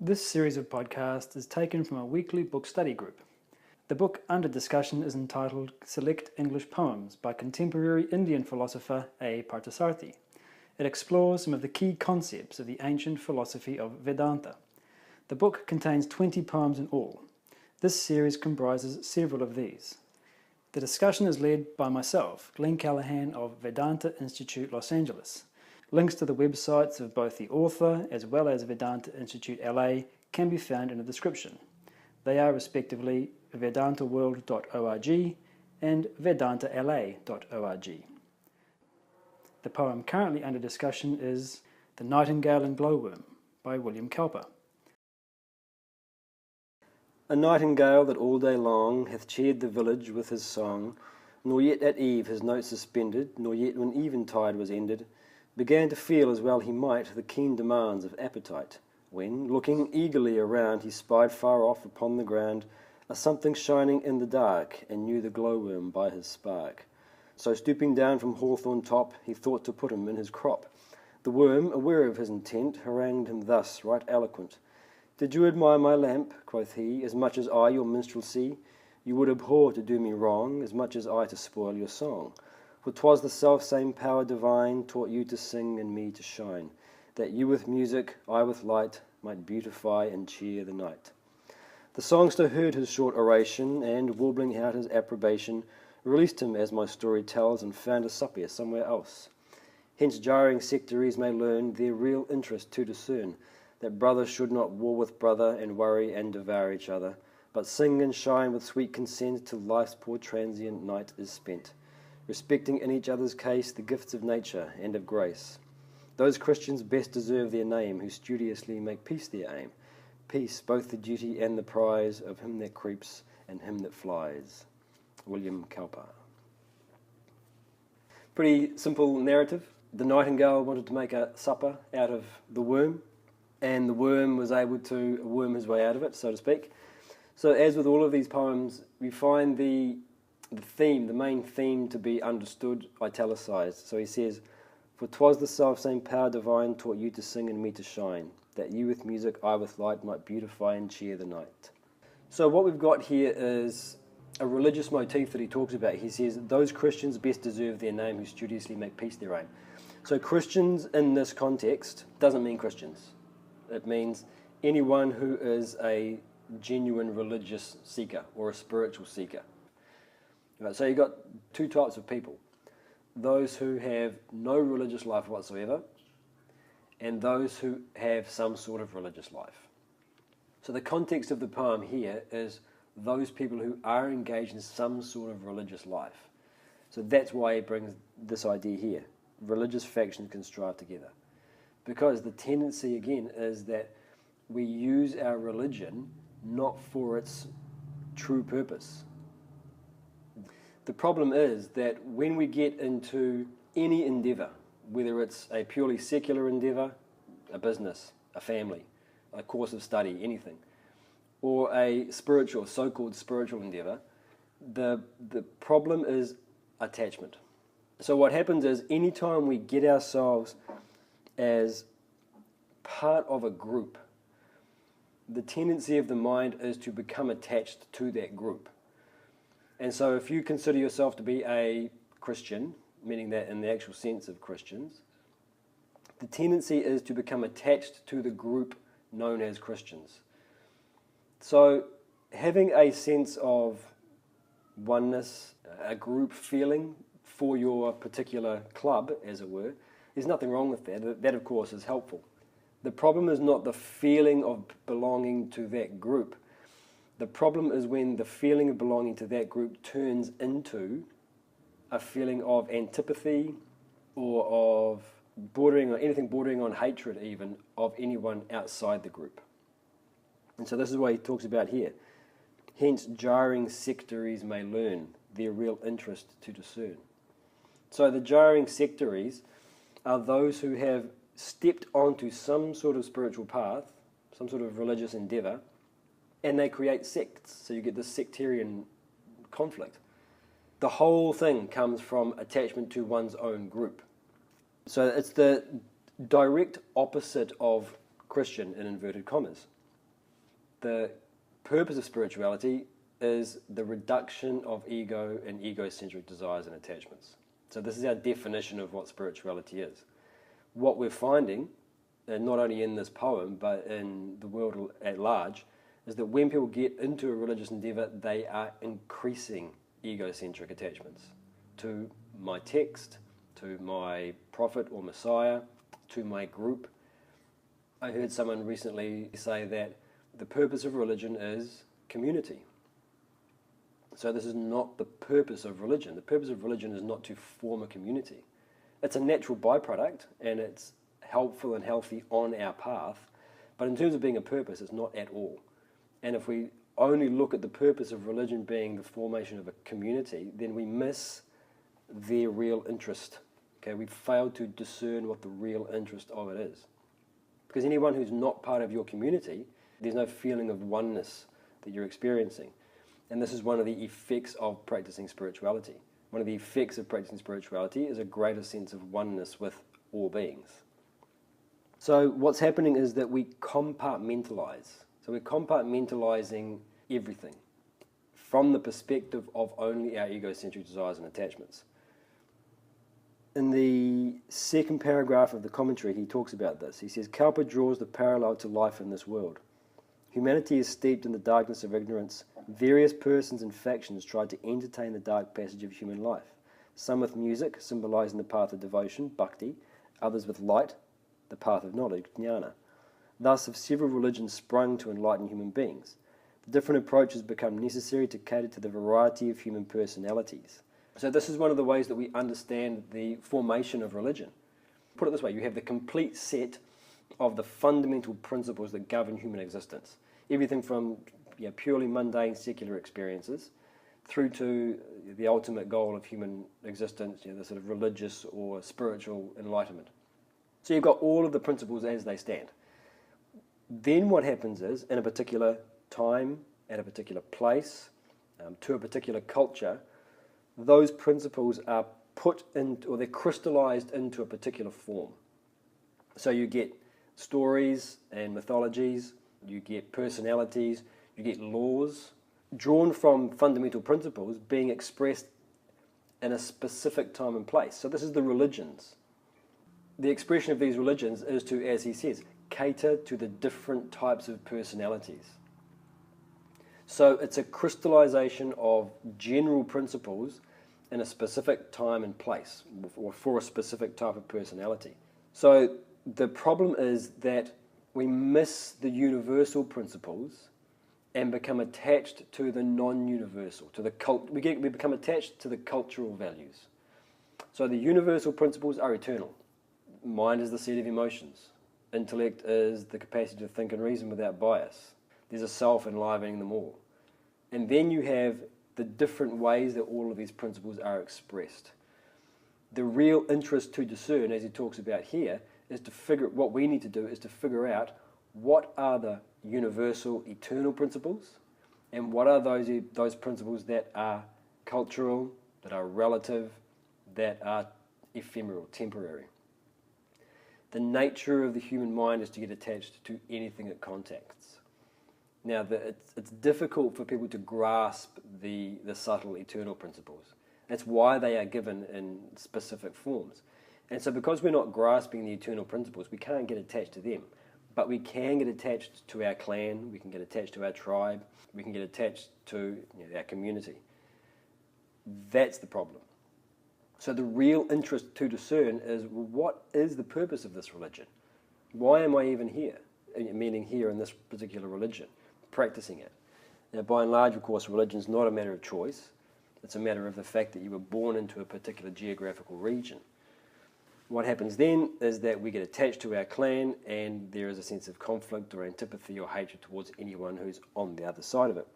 This series of podcasts is taken from a weekly book study group. The book under discussion is entitled Select English Poems by contemporary Indian philosopher A. Parthasarathy. It explores some of the key concepts of the ancient philosophy of Vedanta. The book contains 20 poems in all. This series comprises several of these. The discussion is led by myself, Glenn Callahan of Vedanta Institute, Los Angeles. Links to the websites of both the author as well as Vedanta Institute LA can be found in the description. They are respectively vedantaworld.org and vedantala.org. The poem currently under discussion is The Nightingale And Glow-Worm by William Cowper. A nightingale that all day long hath cheered the village with his song, nor yet at eve his note suspended, nor yet when eventide was ended, began to feel as well he might the keen demands of appetite, when, looking eagerly around, he spied far off upon the ground a something shining in the dark, and knew the glowworm by his spark. So stooping down from hawthorn top, he thought to put him in his crop. The worm, aware of his intent, harangued him thus, right eloquent. "Did you admire my lamp," quoth he, "as much as I your minstrelsy? You would abhor to do me wrong, as much as I to spoil your song. For 'twas the self-same power divine taught you to sing and me to shine, that you with music, I with light, might beautify and cheer the night." The songster heard his short oration, and, warbling out his approbation, released him, as my story tells, and found a supper somewhere else. Hence jarring sectaries may learn their real interest to discern, that brother should not war with brother, and worry and devour each other, but sing and shine with sweet consent till life's poor transient night is spent, respecting in each other's case the gifts of nature and of grace. Those Christians best deserve their name who studiously make peace their aim, peace, both the duty and the prize of him that creeps and him that flies. William Cowper. Pretty simple narrative. The nightingale wanted to make a supper out of the worm, and the worm was able to worm his way out of it, so to speak. So as with all of these poems, we find the main theme to be understood, italicized. So he says, "For 'twas the self-same power divine taught you to sing and me to shine, that you with music, I with light, might beautify and cheer the night." So what we've got here is a religious motif that he talks about. He says, those Christians best deserve their name who studiously make peace their aim. So Christians in this context doesn't mean Christians. It means anyone who is a genuine religious seeker or a spiritual seeker. Right, so you've got two types of people. Those who have no religious life whatsoever, and those who have some sort of religious life. So the context of the poem here is those people who are engaged in some sort of religious life. So that's why he brings this idea here. Religious factions can strive together. Because the tendency, again, is that we use our religion not for its true purpose. The problem is that when we get into any endeavour, whether it's a purely secular endeavour, a business, a family, a course of study, anything, or a spiritual, so-called spiritual endeavour, the problem is attachment. So what happens is anytime we get ourselves as part of a group, the tendency of the mind is to become attached to that group. And so if you consider yourself to be a Christian, meaning that in the actual sense of Christians, the tendency is to become attached to the group known as Christians. So having a sense of oneness, a group feeling for your particular club, as it were, there's nothing wrong with that. That, of course, is helpful. The problem is not the feeling of belonging to that group. The problem is when the feeling of belonging to that group turns into a feeling of antipathy or of anything bordering on hatred even of anyone outside the group. And so this is what he talks about here. Hence jarring sectaries may learn their real interest to discern. So the jarring sectaries are those who have stepped onto some sort of spiritual path, some sort of religious endeavour, and they create sects. So you get this sectarian conflict. The whole thing comes from attachment to one's own group. So it's the direct opposite of Christian, in inverted commas. the purpose of spirituality is the reduction of ego and egocentric desires and attachments. So this is our definition of what spirituality is. What we're finding, not only in this poem, but in the world at large, is that when people get into a religious endeavour, they are increasing egocentric attachments to my text, to my prophet or messiah, to my group. I heard someone recently say that the purpose of religion is community. So this is not the purpose of religion. The purpose of religion is not to form a community. It's a natural byproduct, and it's helpful and healthy on our path, but in terms of being a purpose, it's not at all. And if we only look at the purpose of religion being the formation of a community, then we miss their real interest. Okay, we've failed to discern what the real interest of it is. Because anyone who's not part of your community, there's no feeling of oneness that you're experiencing. And this is one of the effects of practicing spirituality. One of the effects of practicing spirituality is a greater sense of oneness with all beings. So what's happening is that we compartmentalize. So we're compartmentalizing everything from the perspective of only our egocentric desires and attachments. In the second paragraph of the commentary, he talks about this. He says, Cowper draws the parallel to life in this world. Humanity is steeped in the darkness of ignorance. Various persons and factions try to entertain the dark passage of human life. Some with music, symbolizing the path of devotion, bhakti, others with light, the path of knowledge, jnana. Thus have several religions sprung to enlighten human beings. The different approaches become necessary to cater to the variety of human personalities. So this is one of the ways that we understand the formation of religion. Put it this way, you have the complete set of the fundamental principles that govern human existence. Everything from purely mundane secular experiences through to the ultimate goal of human existence, the sort of religious or spiritual enlightenment. So you've got all of the principles as they stand. Then what happens is, in a particular time, at a particular place, to a particular culture, those principles are put in, or they're crystallized into a particular form. So you get stories and mythologies, you get personalities, you get laws drawn from fundamental principles being expressed in a specific time and place. So this is the religions. The expression of these religions is to, as he says, cater to the different types of personalities. So it's a crystallization of general principles in a specific time and place, or for a specific type of personality. So the problem is that we miss the universal principles and become attached to the non-universal, to the we become attached to the cultural values. So the universal principles are eternal. Mind is the seat of emotions. Intellect is the capacity to think and reason without bias. There's a self enlivening them all. And then you have the different ways that all of these principles are expressed. The real interest to discern, as he talks about here, is to figure, what we need to do is to figure out what are the universal eternal principles and what are those principles that are cultural, that are relative, that are ephemeral, temporary. The nature of the human mind is to get attached to anything it contacts. Now, it's difficult for people to grasp the subtle eternal principles. That's why they are given in specific forms. And so because we're not grasping the eternal principles, we can't get attached to them. But we can get attached to our clan, we can get attached to our tribe, we can get attached to our community. That's the problem. So the real interest to discern is, what is the purpose of this religion? Why am I even here? Meaning here in this particular religion, practicing it. Now, by and large, of course, religion is not a matter of choice. It's a matter of the fact that you were born into a particular geographical region. What happens then is that we get attached to our clan, and there is a sense of conflict or antipathy or hatred towards anyone who's on the other side of it.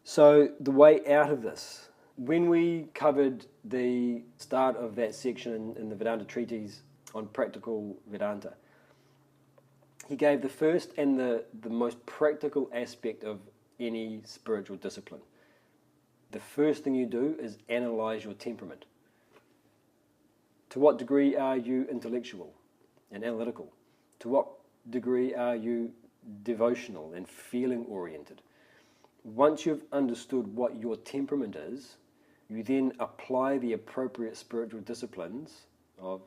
So the way out of this, when we covered the start of that section in the Vedanta treatise on practical Vedanta, he gave the first and the most practical aspect of any spiritual discipline. The first thing you do is analyze your temperament. To what degree are you intellectual and analytical? To what degree are you devotional and feeling oriented. Once you've understood what your temperament is, you then apply the appropriate spiritual disciplines of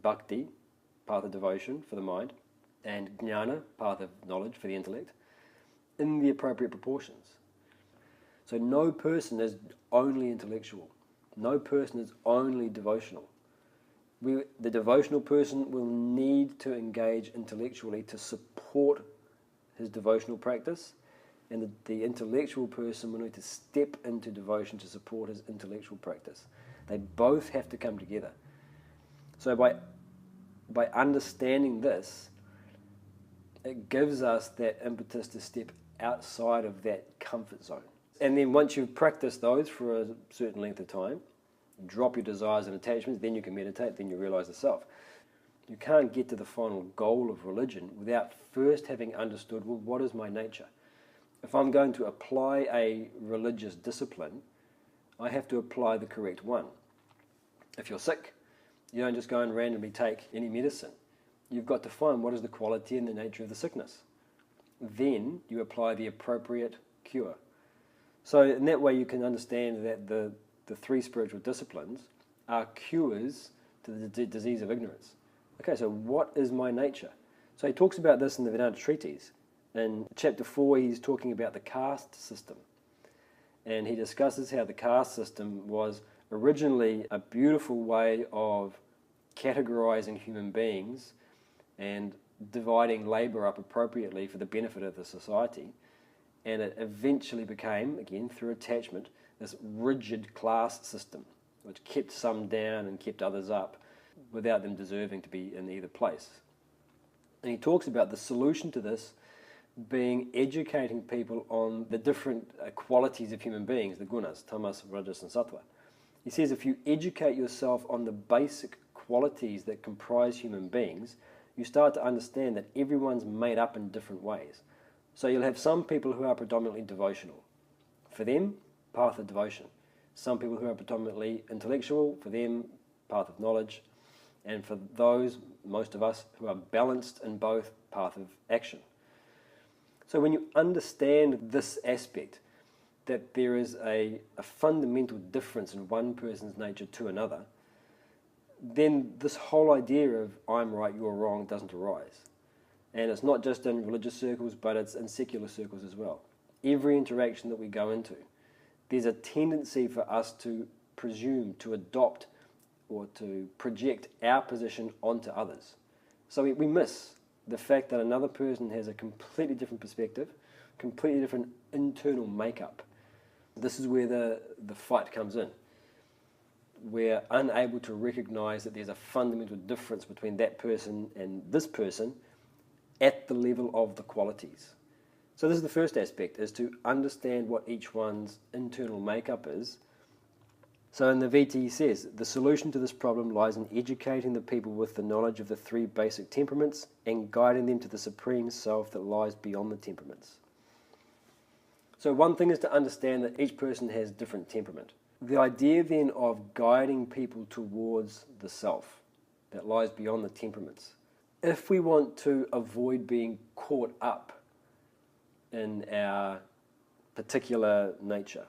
bhakti, path of devotion for the mind, and jnana, path of knowledge for the intellect, in the appropriate proportions. So no person is only intellectual. No person is only devotional. The devotional person will need to engage intellectually to support his devotional practice, and the intellectual person will need to step into devotion to support his intellectual practice. They both have to come together. So by understanding this, it gives us that impetus to step outside of that comfort zone. And then once you've practiced those for a certain length of time, drop your desires and attachments, then you can meditate, then you realize the self. You can't get to the final goal of religion without first having understood, well, what is my nature? If I'm going to apply a religious discipline, I have to apply the correct one. If you're sick, you don't just go and randomly take any medicine. You've got to find what is the quality and the nature of the sickness. Then you apply the appropriate cure. So in that way you can understand that the three spiritual disciplines are cures to the disease of ignorance. Okay, so what is my nature? So he talks about this in the Vedanta treatise. In chapter 4 he's talking about the caste system. And he discusses how the caste system was originally a beautiful way of categorizing human beings and dividing labor up appropriately for the benefit of the society. And it eventually became, again through attachment, this rigid class system, which kept some down and kept others up without them deserving to be in either place. And he talks about the solution to this being educating people on the different qualities of human beings, the gunas, tamas, rajas and sattva. He says if you educate yourself on the basic qualities that comprise human beings, you start to understand that everyone's made up in different ways. So you'll have some people who are predominantly devotional. For them, path of devotion. Some people who are predominantly intellectual, for them, path of knowledge. And for those, most of us, who are balanced in both, path of action. So when you understand this aspect, that there is a fundamental difference in one person's nature to another, then this whole idea of I'm right, you're wrong doesn't arise. And it's not just in religious circles, but it's in secular circles as well. Every interaction that we go into, there's a tendency for us to presume, to adopt, or to project our position onto others. So we miss the fact that another person has a completely different perspective, completely different internal makeup. This is where the fight comes in. We're unable to recognize that there's a fundamental difference between that person and this person at the level of the qualities. So this is the first aspect, is to understand what each one's internal makeup is. So in the VT he says, the solution to this problem lies in educating the people with the knowledge of the three basic temperaments and guiding them to the supreme self that lies beyond the temperaments. So one thing is to understand that each person has different temperament. The idea then of guiding people towards the self that lies beyond the temperaments. If we want to avoid being caught up in our particular nature,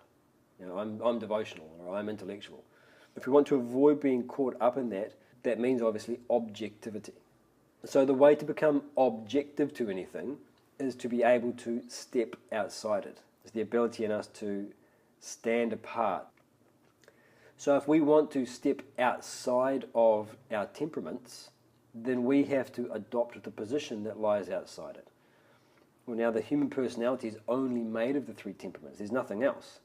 you know, I'm devotional or I'm intellectual. If we want to avoid being caught up in that, that means obviously objectivity. So the way to become objective to anything is to be able to step outside it. It's the ability in us to stand apart. So if we want to step outside of our temperaments, then we have to adopt the position that lies outside it. Well, now the human personality is only made of the three temperaments. There's nothing else.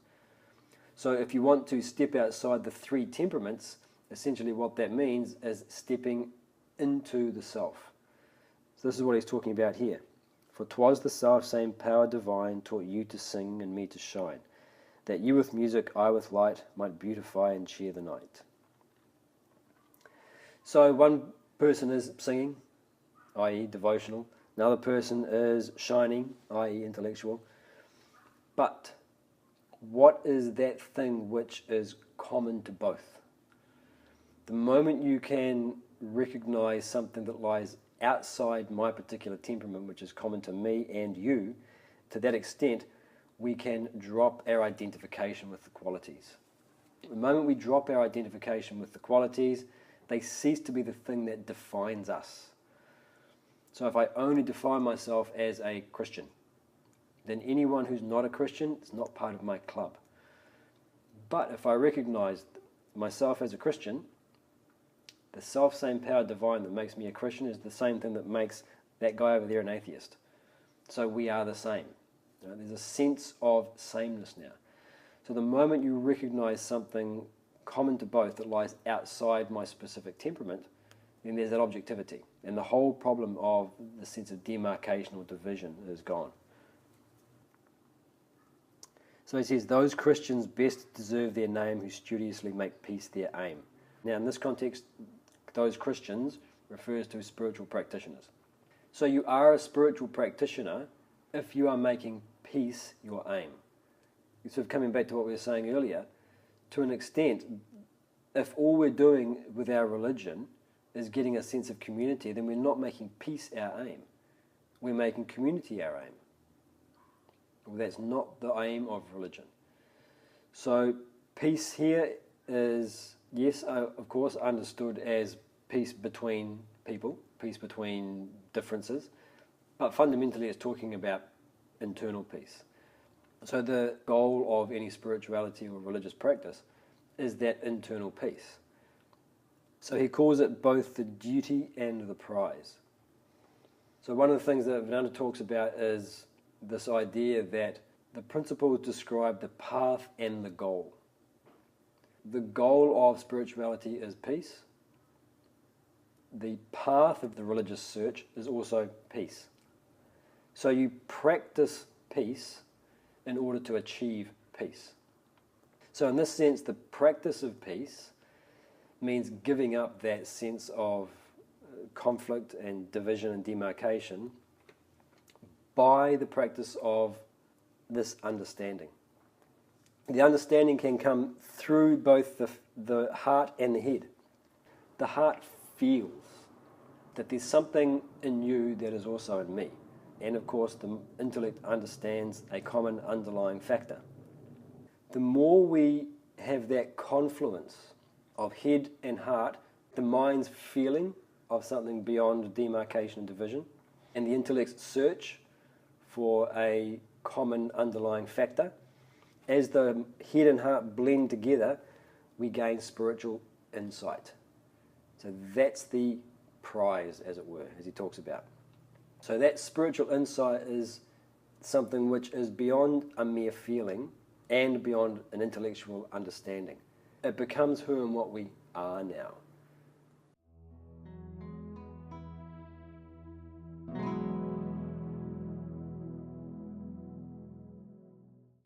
So if you want to step outside the three temperaments, essentially what that means is stepping into the self. So this is what he's talking about here. For 'twas the self-same power divine taught you to sing and me to shine, that you with music, I with light, might beautify and cheer the night. So one person is singing, i.e. devotional. Another person is shining, i.e. intellectual. But what is that thing which is common to both? The moment you can recognize something that lies outside my particular temperament, which is common to me and you, to that extent, we can drop our identification with the qualities. The moment we drop our identification with the qualities, they cease to be the thing that defines us. So if I only define myself as a Christian, then anyone who's not a Christian is not part of my club. But if I recognize myself as a Christian, the self-same power divine that makes me a Christian is the same thing that makes that guy over there an atheist. So we are the same. You know, there's a sense of sameness now. So the moment you recognize something common to both that lies outside my specific temperament, then there's that objectivity. And the whole problem of the sense of demarcation or division is gone. So he says, those Christians best deserve their name who studiously make peace their aim. Now in this context, those Christians refers to spiritual practitioners. So you are a spiritual practitioner if you are making peace your aim. Sort of coming back to what we were saying earlier, to an extent, if all we're doing with our religion is getting a sense of community, then we're not making peace our aim. We're making community our aim. Well, that's not the aim of religion. So peace here is, yes, of course, understood as peace between people, peace between differences, but fundamentally it's talking about internal peace. So the goal of any spirituality or religious practice is that internal peace. So he calls it both the duty and the prize. So one of the things that Vedanta talks about is this idea that the principles describe the path and the goal. The goal of spirituality is peace. The path of the religious search is also peace. So you practice peace in order to achieve peace. So in this sense, the practice of peace means giving up that sense of conflict and division and demarcation by the practice of this understanding. The understanding can come through both the heart and the head. The heart feels that there's something in you that is also in me. And of course, the intellect understands a common underlying factor. The more we have that confluence of head and heart, the mind's feeling of something beyond demarcation and division, and the intellect's search for a common underlying factor, as the head and heart blend together, we gain spiritual insight. So that's the prize, as it were, as he talks about. So that spiritual insight is something which is beyond a mere feeling and beyond an intellectual understanding. It becomes who and what we are now.